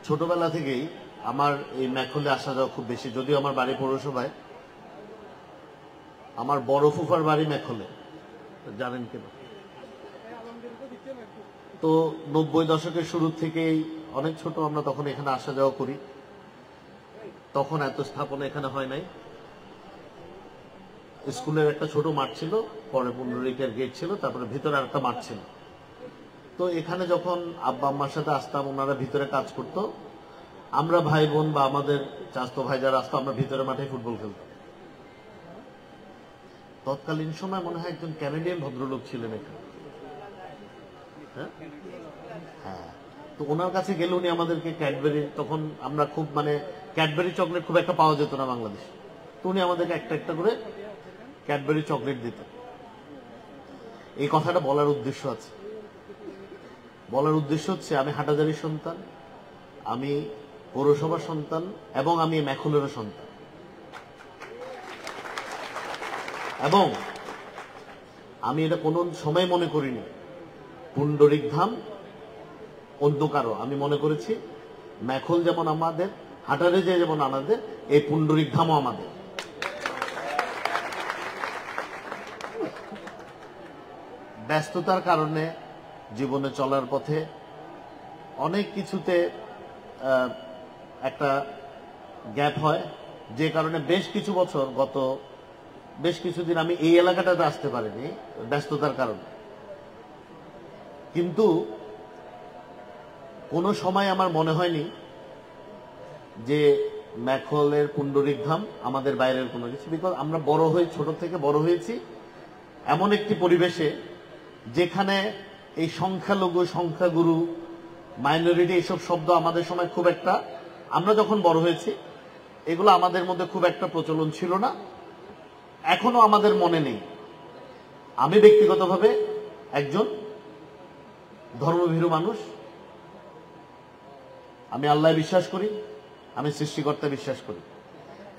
ছোটবেলা থেকেই আমার এই ম্যাকহলে আসা যাওয়া খুব বেশি, যদিও আমার বাড়ি পৌরসভায়। আমার বড় ফুফার বাড়ি ম্যাকহলে, জানেন কেন? তো 90 দশকের শুরু থেকেই অনেক ছোট আমরা তখন এখানে আসা যাওয়া করি। তখন এত স্থাপনা এখানে হয় নাই। স্কুলের একটা ছোট মাঠ ছিল, পরে পুন্ডরিকের গেট ছিল, তারপরে ভিতরে একটা মাঠ ছিল। তো এখানে যখন আব্বা আম্মার সাথে আসতাম, ওনারা ভিতরে কাজ করত, আমরা ভাই বোন বা আমাদের চাচাতো ভাই যারা আসতো, আমরা ভিতরে মাঠে ফুটবল খেলতাম। তৎকালীন সময় মনে হয় একজন ক্যানাডিয়ান ভদ্রলোক ছিলেন এখানে। হ্যাঁ, তো ওনার কাছে গেলে উনি আমাদেরকে ক্যাডবেরি, তখন আমরা খুব ক্যাডবেরি চকলেট খুব একটা পাওয়া যেত না বাংলাদেশে, তো উনি আমাদেরকে একটা একটা করে ক্যাডবেরি চকলেট দিতেন। এই কথাটা বলার উদ্দেশ্য আছে, বলার উদ্দেশ্য হচ্ছে আমি হাটাজারির সন্তান, আমি পৌরসভার সন্তান, এবং আমি ম্যাকহলেরও সন্তান। এবং আমি এটা কোন সময় মনে করিনি পুন্ডরিক ধাম অন্য কারো। আমি মনে করেছি ম্যাকহল যেমন আমাদের, হাটারেজে যেমন আমাদের, এই পুন্ডরিক ধামও আমাদের। ব্যস্ততার কারণে জীবনে চলার পথে অনেক কিছুতে একটা গ্যাপ হয়, যে কারণে বেশ কিছু বছর, গত বেশ কিছুদিন আমি এই এলাকাটাতে আসতে পারিনি ব্যস্ততার কারণে। কিন্তু কোনো সময় আমার মনে হয়নি যে ম্যাকহলের পুন্ডরিক ধাম আমাদের বাইরের কোনো কিছু। বিকজ আমরা বড় হয়ে, ছোট থেকে বড় হয়েছি এমন একটি পরিবেশে যেখানে এই সংখ্যালঘু, সংখ্যাগুরু, মাইনরিটি, এইসব শব্দ আমাদের সময় খুব একটা, আমরা যখন বড় হয়েছি এগুলো আমাদের মধ্যে খুব একটা প্রচলন ছিল না, এখনো আমাদের মনে নেই। আমি ব্যক্তিগতভাবে একজন ধর্মভীরু মানুষ। আমি আল্লাহ বিশ্বাস করি, আমি সৃষ্টিকর্তা বিশ্বাস করি,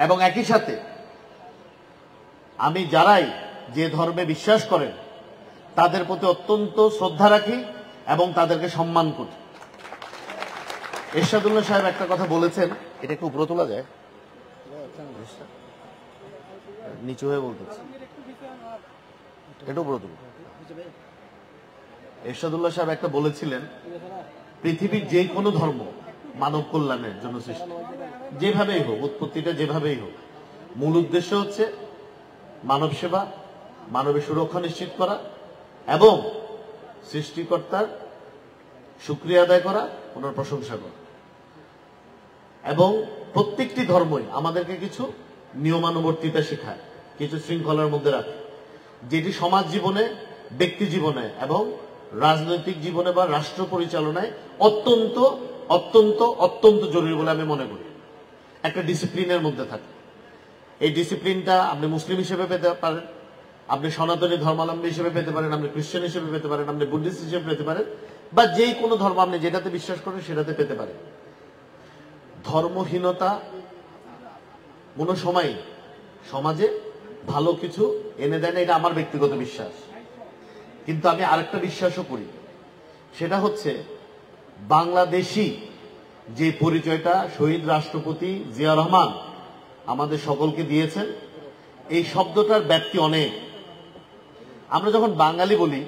এবং একই সাথে আমি যারাই যে ধর্মে বিশ্বাস করেন তাদের প্রতি অত্যন্ত শ্রদ্ধা রাখি এবং তাদেরকে সম্মান করি। এরশাদুল্লাহ সাহেব একটা কথা বলেছেন, এটা একটু উপরে তোলা যায়, নিচু হয়ে বলতেছে, এটা উপরে তুলো। এরশাদুল্লাহ সাহেব একটা বলেছিলেন, পৃথিবীর যে কোনো ধর্ম মানব কল্যাণের জন্য সৃষ্টি, যেভাবেই হোক, উৎপত্তিটা যেভাবেই হোক, মূল উদ্দেশ্য হচ্ছে মানব সেবা, মানবের সুরক্ষা নিশ্চিত করা এবং সৃষ্টিকর্তার শুকরিয়া আদায় করা, ওনার প্রশংসা করা। এবং প্রত্যেকটি ধর্মই আমাদেরকে কিছু নিয়মানুবর্তিতা শেখায়, কিছু শৃঙ্খলার মধ্যে রাখে, যেটি সমাজ জীবনে, ব্যক্তি জীবনে এবং রাজনৈতিক জীবনে বা রাষ্ট্র পরিচালনায় অত্যন্ত অত্যন্ত অত্যন্ত জরুরি বলে আমি মনে করি। একটা ডিসিপ্লিনের মধ্যে থাকে। এই ডিসিপ্লিনটা আপনি মুসলিম হিসেবে পেতে পারেন, আপনি সনাতনী ধর্মাবলম্বী হিসেবে পেতে পারেন, আপনি খ্রিস্টান হিসেবে পেতে পারেন, আপনি বুদ্ধিস্ট হিসেবে পেতে পারেন, বা যে কোনো ধর্ম আপনি যেটাতে বিশ্বাস করেন সেটাতে পেতে পারেন। ধর্মহীনতা কোনো সময় সমাজে ভালো কিছু এনে দেয় না, এটা আমার ব্যক্তিগত বিশ্বাস। কিন্তু আমি আরেকটা বিশ্বাসও করি, সেটা হচ্ছে বাংলাদেশী যে পরিচয়টা শহীদ রাষ্ট্রপতি জিয়া রহমান আমাদের সকলকে দিয়েছেন, এই শব্দটার ব্যাপ্তি অনেক। আমরা যখন বাঙালি বলি,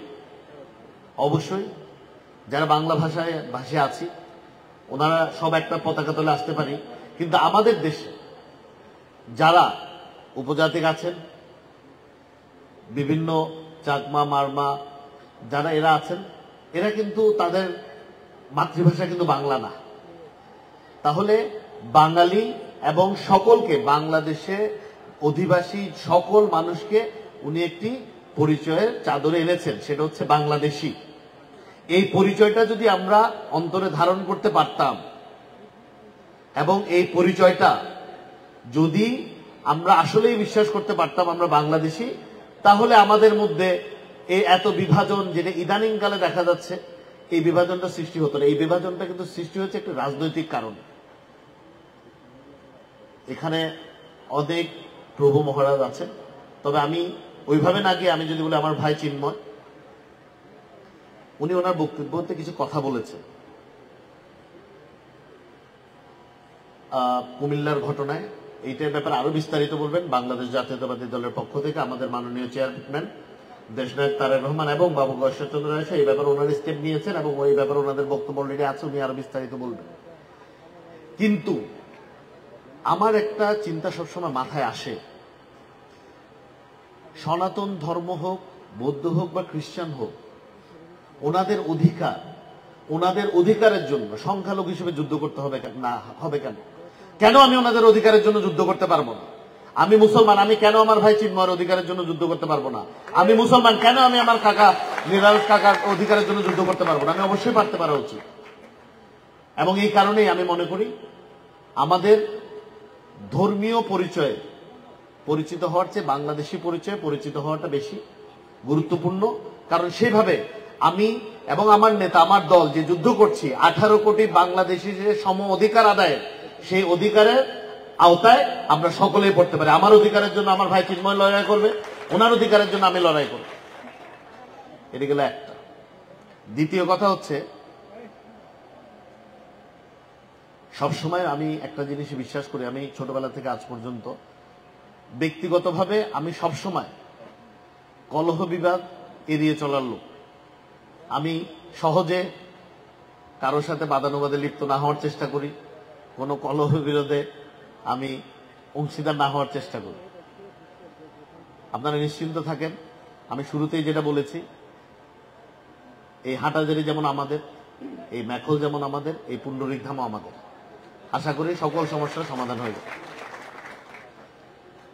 অবশ্যই যারা বাংলা ভাষায় আছি ওনারা সব একটা পতাকা তলে আসতে পারি, কিন্তু আমাদের দেশে যারা উপজাতি আছেন, বিভিন্ন চাকমা, মারমা যারা এরা আছেন, এরা কিন্তু তাদের মাতৃভাষা কিন্তু বাংলা না। তাহলে বাঙালি এবং সকলকে, বাংলাদেশে অধিবাসী সকল মানুষকে উনি একটি পরিচয়ের চাদরে এনেছেন, সেটা হচ্ছে বাংলাদেশী। এই পরিচয়টা যদি আমরা অন্তরে ধারণ করতে পারতাম এবং এই পরিচয়টা যদি আমরা আসলেই বিশ্বাস করতে পারতাম আমরা বাংলাদেশী, তাহলে আমাদের মধ্যে এই এত বিভাজন যেটা ইদানিং কালে দেখা যাচ্ছে, এই বিভাজনটা সৃষ্টি হতো না। এই বিভাজনটা কিন্তু সৃষ্টি হচ্ছে একটা রাজনৈতিক কারণে। এখানে অনেক প্রভু মহারাজ আছেন, তবে আমি ওইভাবে না গিয়ে আমি যদি বলি, আমার ভাই চিন্ময়, উনি ওনার বক্তব্যতে কিছু কথা বলেছেন। কুমিল্লার ঘটনায় এইটার ব্যাপারে আরো বিস্তারিত বলবেন বাংলাদেশ জাতীয়তাবাদী দলের পক্ষ থেকে আমাদের মাননীয় চেয়ারম্যান দেশনায়ক তারেক রহমান এবং বাবু ঈশ্বরচন্দ্র রায়। এই ব্যাপারে ওনারা স্টেপ নিয়েছেন এবং ওই ব্যাপারে ওনাদের বক্তব্য অলরেডি আছে, উনি আরো বিস্তারিত বলবেন। কিন্তু আমার একটা চিন্তা সবসময় মাথায় আসে, সনাতন ধর্ম হোক, বৌদ্ধ হোক বা খ্রিস্টান হোক, ওনাদের অধিকারের জন্য সংখ্যালঘু হিসেবে যুদ্ধ করতে হবে না? হবে কেন? কেন আমি ওনাদের অধিকারের জন্য যুদ্ধ করতে পারবো না? আমি মুসলমান, আমি কেন আমার ভাই চিন্ময়ের অধিকারের জন্য যুদ্ধ করতে পারবো না? আমি মুসলমান, কেন আমি আমার কাকা নিরাজ কাকার অধিকারের জন্য যুদ্ধ করতে পারবো না? আমি অবশ্যই পারতে পারা উচিত। এবং এই কারণেই আমি মনে করি আমাদের ধর্মীয় পরিচয়ে পরিচিত হওয়ার চেয়ে বাংলাদেশি পরিচয়ে পরিচিত হওয়াটা বেশি গুরুত্বপূর্ণ। কারণ সেভাবে আমি এবং আমার নেতা, আমার দল যে যুদ্ধ করছি 18 কোটি বাংলাদেশি যে সম অধিকার আদায়ের, সেই অধিকারের আওতায় আমরা সকলেই পড়তে পারি। আমার অধিকারের জন্য আমার ভাই চিন্ময় লড়াই করবে, ওনার অধিকারের জন্য আমি লড়াই করব। এটা গেল একটা। দ্বিতীয় কথা হচ্ছে, সবসময় আমি একটা জিনিস বিশ্বাস করি, আমি ছোটবেলা থেকে আজ পর্যন্ত ব্যক্তিগতভাবে আমি সবসময় কলহ বিবাদ এড়িয়ে চলার লোক। আমি সহজে কারোর সাথে বাদানুবাদে লিপ্ত না হওয়ার চেষ্টা করি, কোনো কলহ বিরোধে আমি অংশীদার না হওয়ার চেষ্টা করি। আপনারা নিশ্চিন্ত থাকেন, আমি শুরুতেই যেটা বলেছি, এই হাটাজারি যেমন আমাদের, এই ম্যাখল যেমন আমাদের, এই পুণ্ডরিক ধামও আমাদের। আশা করি সকল সমস্যার সমাধান হয়ে যাবে।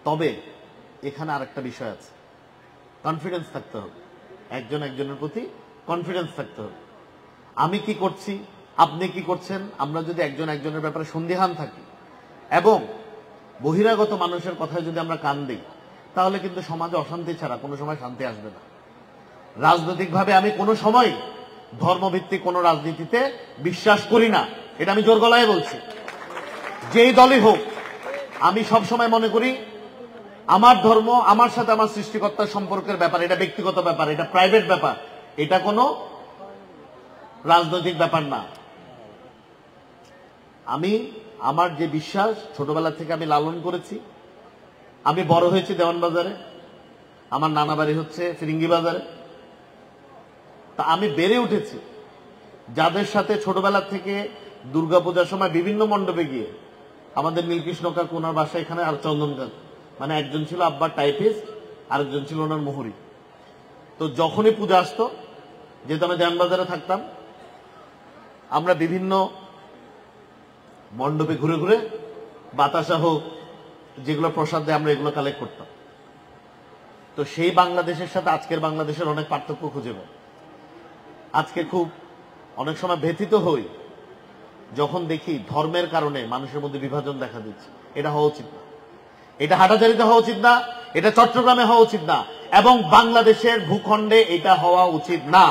তবে এখানে আরেকটা বিষয় আছে, কনফিডেন্স থাকতে হবে, একজন একজনের প্রতি কনফিডেন্স থাকতে হবে। আমি কি করছি, আপনি কি করছেন, আমরা যদি একজন একজনের ব্যাপারে সন্দিহান থাকি এবং বহিরাগত মানুষের কথায় যদি আমরা কান দিই, তাহলে কিন্তু সমাজে অশান্তি ছাড়া কোনো সময় শান্তি আসবে না। রাজনৈতিকভাবে আমি কোনো সময় ধর্মভিত্তিক কোনো রাজনীতিতে বিশ্বাস করি না, এটা আমি জোর গলায় বলছি। যেই দলই হোক, আমি সব সময় মনে করি আমার ধর্ম আমার সাথে আমার সৃষ্টিকর্তার সম্পর্কের ব্যাপার, এটা ব্যক্তিগত ব্যাপার, এটা প্রাইভেট ব্যাপার, এটা কোনো রাজনৈতিক ব্যাপার না। আমি আমার যে বিশ্বাস ছোটবেলা থেকে আমি লালন করেছি। আমি বড় হয়েছি দেওয়ানবাজারে, আমার নানা বাড়ি হচ্ছে ফিরিঙ্গি বাজারে। তা আমি বেড়ে উঠেছি যাদের সাথে ছোটবেলা থেকে দুর্গাপূজার সময় বিভিন্ন মণ্ডপে গিয়ে, আমাদের নীলকৃষ্ণ কাকু ওনার বাসা এখানে, আর চন্দন কাকু, মানে একজন ছিল আব্বার টাইপিস্ট, আরেকজন ছিল ওনার মোহরি। তো যখনই পূজা আসতো, যেহেতু আমি দেওয়ানবাজারে থাকতাম, আমরা বিভিন্ন মণ্ডপে ঘুরে ঘুরে বাতাসা হোক, যেগুলো প্রসাদ দেয়, আমরা এগুলো কালেক্ট করতাম। তো সেই বাংলাদেশের সাথে আজকের বাংলাদেশের অনেক পার্থক্য খুঁজে পাই। আজকে খুব অনেক সময় ব্যথিত হই যখন দেখি ধর্মের কারণে মানুষের মধ্যে বিভাজন দেখা দিচ্ছে। এটা হওয়া উচিত না, এটা হাটাজারিতে হওয়া উচিত না, এটা চট্টগ্রামে হওয়া উচিত না, এবং বাংলাদেশের ভূখণ্ডে এটা হওয়া উচিত না।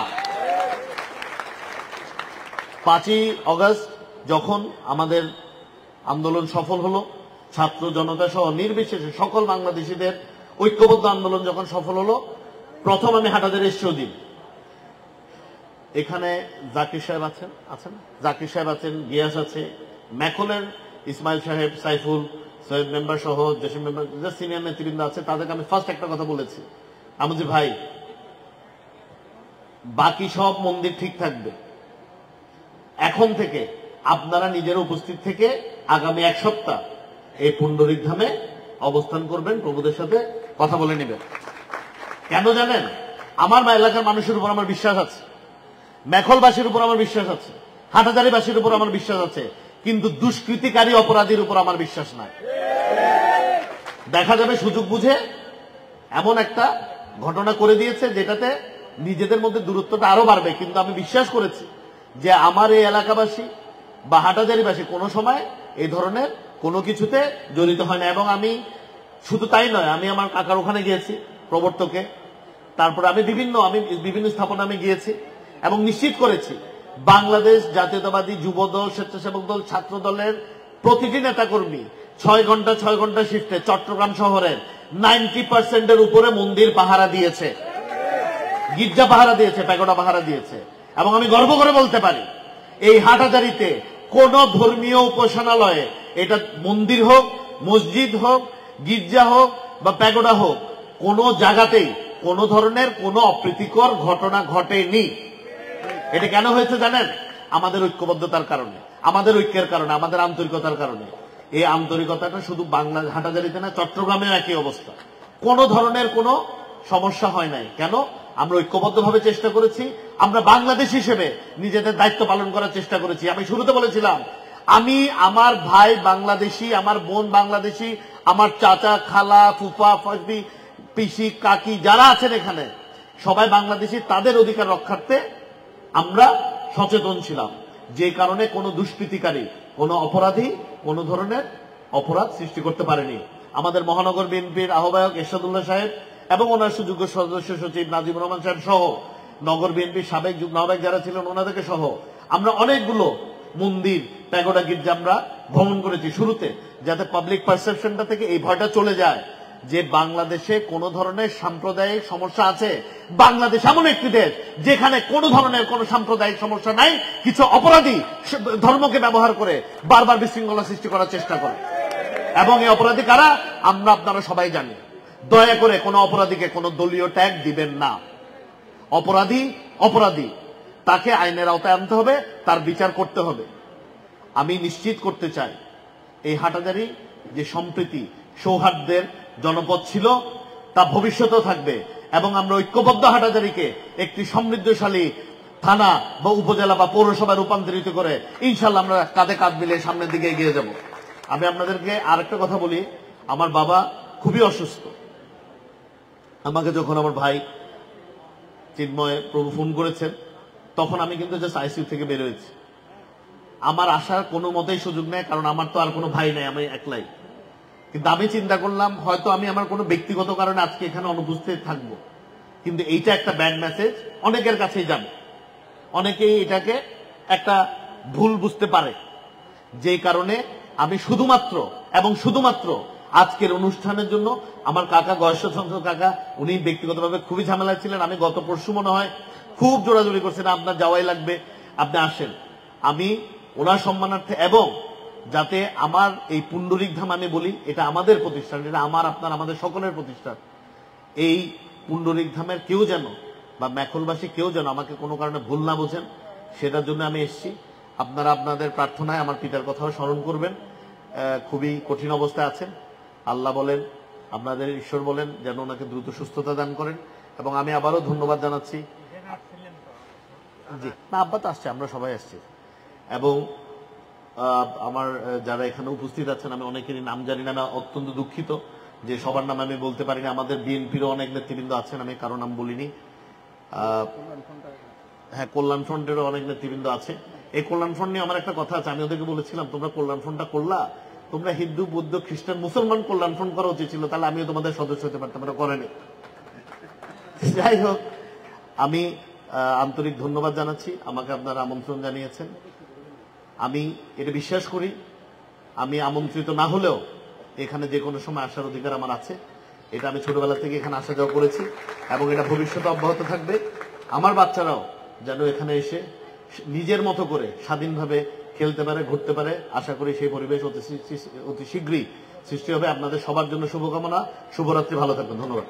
5ই অগস্ট যখন আমাদের আন্দোলন সফল হলো, ছাত্র জনতা সহ নির্বিশেষে সকল বাংলাদেশিদের ঐক্যবদ্ধ আন্দোলন যখন সফল হলো, প্রথম আমি হাটাজারি এসেও দিন। এখানে জাকির সাহেব আছেন, জাকির সাহেব আছেন, গিয়াস আছে, ম্যাখলের ইসমাইল সাহেব, সাইফুল, সৈয়দ মেম্বার সহ জসিম মেম্বার, যে সিনিয়র নেতৃবৃন্দ আছে, তাদেরকে আমি ফার্স্ট একটা কথা বলেছি, আমি যে ভাই, বাকি সব মন্দির ঠিক থাকবে, এখন থেকে আপনারা নিজেরা উপস্থিত থেকে আগামী 1 সপ্তাহ এই পুণ্ডরিক ধামে অবস্থান করবেন, প্রভুদের সাথে কথা বলে নেবেন। কেন জানেন? আমার এলাকার মানুষের উপর আমার বিশ্বাস আছে, ম্যাখলবাসীর উপর আমার বিশ্বাস আছে, হাটাজারিবাসীর উপর আমার বিশ্বাস আছে, কিন্তু দুষ্কৃতিকারী অপরাধীর উপর আমার বিশ্বাস নাই। দেখা যাবে সুযোগ বুঝে এমন একটা ঘটনা করে দিয়েছে যেটাতে নিজেদের মধ্যে দূরত্বটা আরো বাড়বে। কিন্তু আমি বিশ্বাস করেছি যে আমার এই এলাকাবাসী বা হাটাজারিবাসী কোনো সময় এই ধরনের কোনো কিছুতে জড়িত হয় না। এবং আমি শুধু তাই নয়, আমি আমার কাকার ওখানে গিয়েছি প্রবর্তকে, তারপরে আমি বিভিন্ন স্থাপনা আমি গিয়েছি এবং নিশ্চিত করেছি বাংলাদেশ জাতীয়তাবাদী যুবদল, স্বেচ্ছাসেবক দল, ছাত্র দলের প্রতিটি নেতাকর্মী 6 ঘন্টা শিফটে চট্টগ্রাম শহরের 90% উপরে মন্দির পাহারা দিয়েছে, গির্জা পাহারা দিয়েছে, প্যাগোডা পাহারা দিয়েছে। এবং আমি গর্ব করে বলতে পারি, এই হাটাজারিতে কোন ধর্মীয় উপাসনালয়ে এটা মন্দির হোক, মসজিদ হোক, গির্জা হোক বা প্যাগোডা হোক, কোন জায়গাতেই কোন ধরনের কোন অপ্রীতিকর ঘটনা ঘটেনি। এটা কেন হয়েছে জানেন? আমাদের ঐক্যবদ্ধতার কারণে, আমাদের ঐক্যের কারণে, আমাদের আন্তরিকতার কারণে। এই আন্তরিকতাটা শুধু বাংলা হাটাজারিতে না, চট্টগ্রামেও একই অবস্থা। কোন ধরনের কোন সমস্যা হয় নাই। কেন? আমরা ঐক্যবদ্ধভাবে চেষ্টা করেছি, আমরা বাংলাদেশ হিসেবে নিজেদের দায়িত্ব পালন করার চেষ্টা করেছি। আমি শুরুতে বলেছিলাম, আমি, আমার ভাই বাংলাদেশি, আমার বোন বাংলাদেশি, আমার চাচা, খালা, ফুফা, ফাফি, পিসি, কাকি যারা আছেন এখানে সবাই বাংলাদেশি। তাদের অধিকার রক্ষার্থে আমরা সচেতন ছিলাম, যে কারণে কোনো দুষ্কৃতিকারী, কোনো অপরাধী কোন ধরনের অপরাধ সৃষ্টি করতে পারেনি। আমাদের মহানগর বিএনপির আহ্বায়ক এরশাদুল্লাহ সাহেব এবং ওনার সুযোগ্য সদস্য সচিব নাজিবুর রহমান সাহেব সহ নগর বিএনপির সাবেক যুগ্ম আহ্বায়ক যারা ছিলেন ওনাদেরকে সহ আমরা অনেকগুলো মন্দির, প্যাগোডা, গির্জা আমরা ভ্রমণ করেছি শুরুতে, যাতে পাবলিক পারসেপশনটা থেকে এই ভয়টা চলে যায় যে বাংলাদেশে কোন ধরনের সাম্প্রদায়িক সমস্যা আছে। বাংলাদেশ এমন একটি দেশ যেখানে কোন ধরনের কোন সাম্প্রদায়িক সমস্যা নাই। কিছু অপরাধী ধর্মকে ব্যবহার করে বারবার বিশৃঙ্খলা সৃষ্টি করার চেষ্টা করে, এবং এই অপরাধী কারা আমরা আপনারা সবাই জানি। দয়া করে কোন অপরাধীকে কোন দলীয় ট্যাগ দিবেন না। অপরাধী অপরাধী, তাকে আইনের আওতায় আনতে হবে, তার বিচার করতে হবে। আমি নিশ্চিত করতে চাই এই হাটাজারি যে সম্প্রীতি সৌহার্দ্যের জনপদ ছিল তা ভবিষ্যতেও থাকবে, এবং আমরা ঐক্যবদ্ধ হাটাজারিকে একটি সমৃদ্ধশালী থানা বা উপজেলা বা পৌরসভায় রূপান্তরিত করে ইনশাল্লাহ আমরা কাঁধে কাঁধ মিলে সামনের দিকে এগিয়ে যাব। আমি আপনাদেরকে আরেকটা কথা বলি, আমার বাবা খুবই অসুস্থ। আমাকে যখন আমার ভাই চিন্ময় প্রভু ফোন করেছেন তখন আমি কিন্তু জাস্ট আইসিইউ থেকে বের হয়েছি। আমার আসার কোনো মতেই সুযোগ নেই, কারণ আমার তো আর কোনো ভাই নাই, আমি একলাই। কিন্তু আমি চিন্তা করলাম হয়তো আমি আমার কোনো ব্যক্তিগত কারণে আজকে এখানে অনুপস্থিত থাকবো, কিন্তু এইটা একটা ব্যাড মেসেজ অনেকের কাছেই যাবে। অনেকেই এটাকে একটা ভুল বুঝতে পারে, যে কারণে আমি শুধুমাত্র আজকের অনুষ্ঠানের জন্য আমার কাকা গয়েশ্বরচন্দ্র কাকা, উনি ব্যক্তিগতভাবে খুবই ঝামেলায় ছিলেন। আমি গত পরশু মনে হয় খুব জোরাজোরি করছেন, আপনার যাওয়াই লাগবে, আপনি আসেন। আমি ওনার সম্মানার্থে, এবং যাতে আমার এই পুণ্ডরিক ধাম, আমি বলি এটা আমাদের প্রতিষ্ঠান, এটা আমার, আপনার, আমাদের সকলের প্রতিষ্ঠান। এই পুণ্ডরিক ধামের কেউ যেন বা মেখলবাসী কেউ যেন আমাকে কোনো কারণে ভুল না বোঝেন, সেটার জন্য আমি এসেছি। আপনারা আপনাদের প্রার্থনায় আমার পিতার কথাও স্মরণ করবেন। খুবই কঠিন অবস্থায় আছেন। আল্লাহ বলেন, আপনাদের ঈশ্বর বলেন যেন ওনাকে দ্রুত সুস্থতা দান করেন। এবং আমি আবারও ধন্যবাদ জানাচ্ছি। জি না, আব্বা তো আসছে, আমরা সবাই আসছি। এবং আমার যারা এখানে উপস্থিত আছেন আমি অনেকেরই নাম জানি না, আমি অত্যন্ত দুঃখিত যে সবার নাম আমি বলতে পারিনি। আমাদের বিএনপিরও অনেক নেতৃবৃন্দ আছেন, আমি কারো নাম বলিনি। হ্যাঁ, কল্যাণ ফ্রন্টেরও অনেক নেতৃবৃন্দ আছে। এই কল্যাণ ফ্রন্ট নিয়ে আমার একটা কথা আছে, আমি ওদেরকে বলেছিলাম তোমরা কল্যাণ ফ্রন্টটা করলা, তোমরা হিন্দু, বৌদ্ধ, খ্রিস্টান, মুসলমান কল্যাণ ফ্রন্ট করা উচিত ছিল, তাহলে আমিও তোমাদের সদস্য হতে পারতাম, এটা করেনি। যাই হোক, আমি আন্তরিক ধন্যবাদ জানাচ্ছি, আমাকে আপনারা আমন্ত্রণ জানিয়েছেন। আমি এটা বিশ্বাস করি, আমি আমন্ত্রিত না হলেও এখানে যে কোনো সময় আসার অধিকার আমার আছে। এটা আমি ছোটবেলা থেকে এখানে আসা যাওয়া করেছি, এবং এটা ভবিষ্যতে অব্যাহত থাকবে। আমার বাচ্চারাও যেন এখানে এসে নিজের মতো করে স্বাধীনভাবে খেলতে পারে, ঘুরতে পারে। আশা করি সেই পরিবেশ অতি শীঘ্রই সৃষ্টি হবে। আপনাদের সবার জন্য শুভকামনা। শুভরাত্রি, ভালো থাকবেন। ধন্যবাদ।